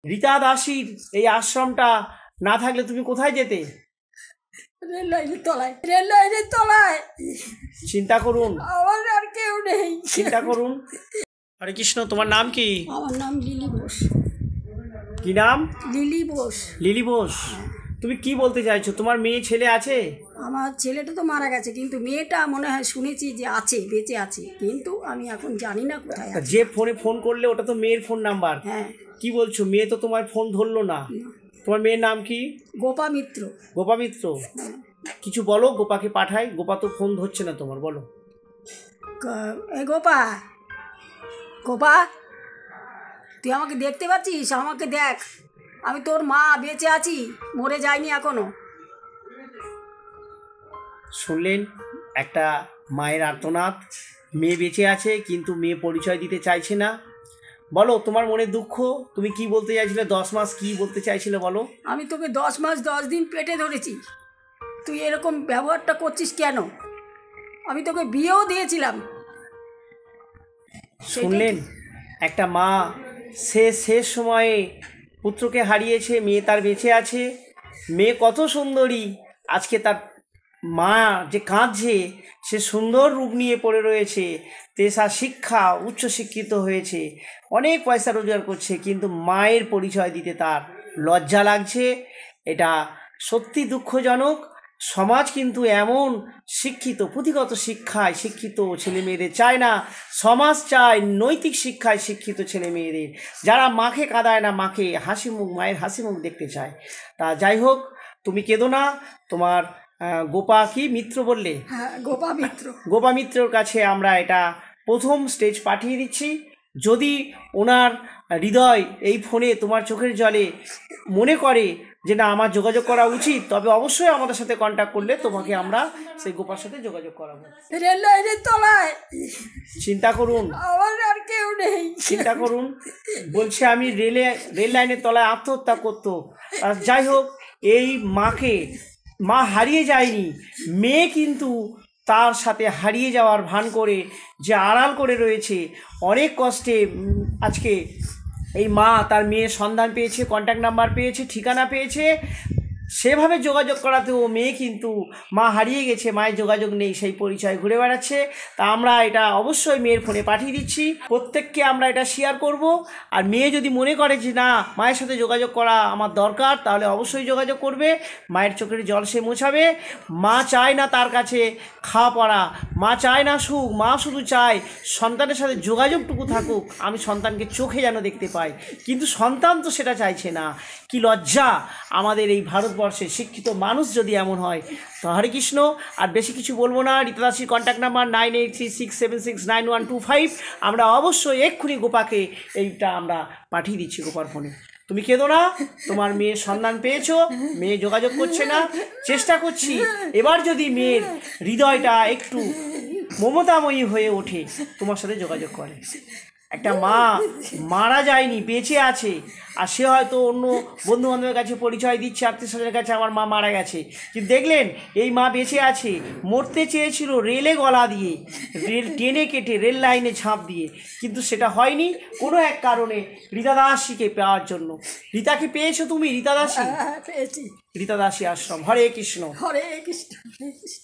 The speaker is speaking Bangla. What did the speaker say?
রীতা দাসীর এই আশ্রমটা না থাকলে তুমি কোথায় যেতে? রেল লাইনের তলায়, রেল লাইনের তলায়। চিন্তা করুন, আমার আর কেউ নেই। চিন্তা করুন। হরে কৃষ্ণ, তোমার নাম কি? আমার নাম লিলি বোস। কি নাম? লিলি বোস। লিলি বোস। তুমি কি বলতে চাইছো? তোমার মেয়ে ছেলে আছে? আমার ছেলেটা তো মারা গেছে, কিন্তু মেয়েটা মনে হয় শুনেছি যে আছে, বেঁচে আছে, কিন্তু আমি এখন জানি না কোথায় আছে। যে ফোনে ফোন করলে ওটা তো মেয়ের ফোন নাম্বার। হ্যাঁ। কি বলছো? মেয়ে তো তোমার ফোন ধরলো না। তোমার মেয়ের নাম কি? গোপা মিত্র। গোপা মিত্র। কিছু বলো, গোপাকে পাঠাই। গোপা তো ফোন ধরছে না তোমার, বলো। এই গোপা, গোপা, তুই আমাকে দেখতে পাচ্ছিস? আমাকে দেখ, আমি তোর মা, বেঁচে আছি, মরে যাইনি এখনো। শুনলেন একটা মায়ের আর্তনাদ। মেয়ে বেঁচে আছে কিন্তু মেয়ে পরিচয় দিতে চাইছে না। বলো তোমার মনে দুঃখ, তুমি কি বলতে চাইছিলে? 10 মাস কি বলতে চাইছিলে বলো? আমি তোকে 10 মাস 10 দিন পেটে ধরেছি, তুই এরকম ব্যবহারটা করছিস কেন? আমি তোকে বিয়েও দিয়েছিলাম। শুনলেন একটা মা শেষ সময়ে পুত্রকে হারিয়েছে, মেয়ে তার বেঁচে আছে। মেয়ে কত সুন্দরী, আজকে তার মা যে কাঁদছে, সে সুন্দর রূপ নিয়ে পড়ে রয়েছে, তেসা শিক্ষা, উচ্চশিক্ষিত হয়েছে, অনেক পয়সা রোজগার করছে, কিন্তু মায়ের পরিচয় দিতে তার লজ্জা লাগছে। এটা সত্যি দুঃখজনক। সমাজ কিন্তু এমন শিক্ষিত, পুঁথিগত শিক্ষায় শিক্ষিত ছেলে মেয়েদের চায় না। সমাজ চায় নৈতিক শিক্ষায় শিক্ষিত ছেলে মেয়েদের, যারা মাকে কাঁদায় না, মাকে হাসি মুখ, মায়ের হাসি মুখ দেখতে চায়। তা যাই হোক, তুমি কেঁদো না। তোমার গোপা কি মিত্র বললে? হ্যাঁ, গোপা মিত্র। গোপা মিত্রর কাছে আমরা এটা প্রথম স্টেজ পাঠিয়ে দিচ্ছি। যদি ওনার হৃদয় এই ফোনে তোমার চোখের জলে মনে করে যে না আমার যোগাযোগ করা উচিত, তবে অবশ্যই আমাদের সাথে কন্ট্যাক্ট করলে তোমাকে আমরা সেই গোপার সাথে যোগাযোগ করাবো। রেল লাইনের তলায়। চিন্তা করুন, আমার আর কেউ নেই। চিন্তা করুন। বলছে আমি রেল লাইনের তলায় আত্মহত্যা করতো। আর যাই হোক, এই মাকে মা হারিয়ে যায়নি, মেয়ে কিন্তু তার সাথে হারিয়ে যাওয়ার ভান করে যে আড়াল করে রয়েছে, অনেক কষ্টে আজকে এই মা তার মেয়ের সন্ধান পেয়েছে, কন্ট্যাক্ট নাম্বার পেয়েছে, ঠিকানা পেয়েছে। সেভাবে যোগাযোগ করাতেও মেয়ে কিন্তু মা হারিয়ে গেছে, মায়ের যোগাযোগ নেই, সেই পরিচয় ঘুরে বেড়াচ্ছে। তা আমরা এটা অবশ্যই মেয়ের ফোনে পাঠিয়ে দিচ্ছি, প্রত্যেককে আমরা এটা শেয়ার করব। আর মেয়ে যদি মনে করে যে না মায়ের সাথে যোগাযোগ করা আমার দরকার, তাহলে অবশ্যই যোগাযোগ করবে। মায়ের চোখের জল সে মোছাবে। মা চায় না তার কাছে খাওয়া পড়া, মা চায় না সুখ, মা শুধু চায় সন্তানের সাথে যোগাযোগটুকু থাকুক, আমি সন্তানকে চোখে যেন দেখতে পাই। কিন্তু সন্তান তো সেটা চাইছে না। কি লজ্জা আমাদের এই ভারতবর্ষের শিক্ষিত মানুষ যদি এমন হয়। তো হরে কৃষ্ণ, আর বেশি কিছু বলবো না। রীতা দাসীর কন্ট্যাক্ট নাম্বার 9836769125। আমরা অবশ্যই এক্ষুনি গোপাকে এইটা আমরা পাঠিয়ে দিচ্ছি গোপার ফোনে। তুমি কেঁদো না, তোমার মেয়ের সন্ধান পেয়েছো, মেয়ে যোগাযোগ করছে না, চেষ্টা করছি। এবার যদি মেয়ের হৃদয়টা একটু মমতাময়ী হয়ে ওঠে, তোমার সাথে যোগাযোগ করে। একটা মা মারা যায়নি, বেঁচে আছে, আর সে হয়তো অন্য বন্ধুবান্ধবের কাছে পরিচয় দিচ্ছে, আত্মীয় স্বজনের কাছে আমার মা মারা গেছে। কিন্তু দেখলেন এই মা বেঁচে আছে। মরতে চেয়েছিল রেলে গলা দিয়ে, রেল টেনে কেটে রেল লাইনে ঝাঁপ দিয়ে, কিন্তু সেটা হয়নি কোনো এক কারণে, রীতা দাসীকে পাওয়ার জন্য। রীতাকে পেয়েছো তুমি? রীতা দাসী পেয়েছি। রীতা দাসী আশ্রম। হরে কৃষ্ণ, হরে কৃষ্ণ, হরে কৃষ্ণ।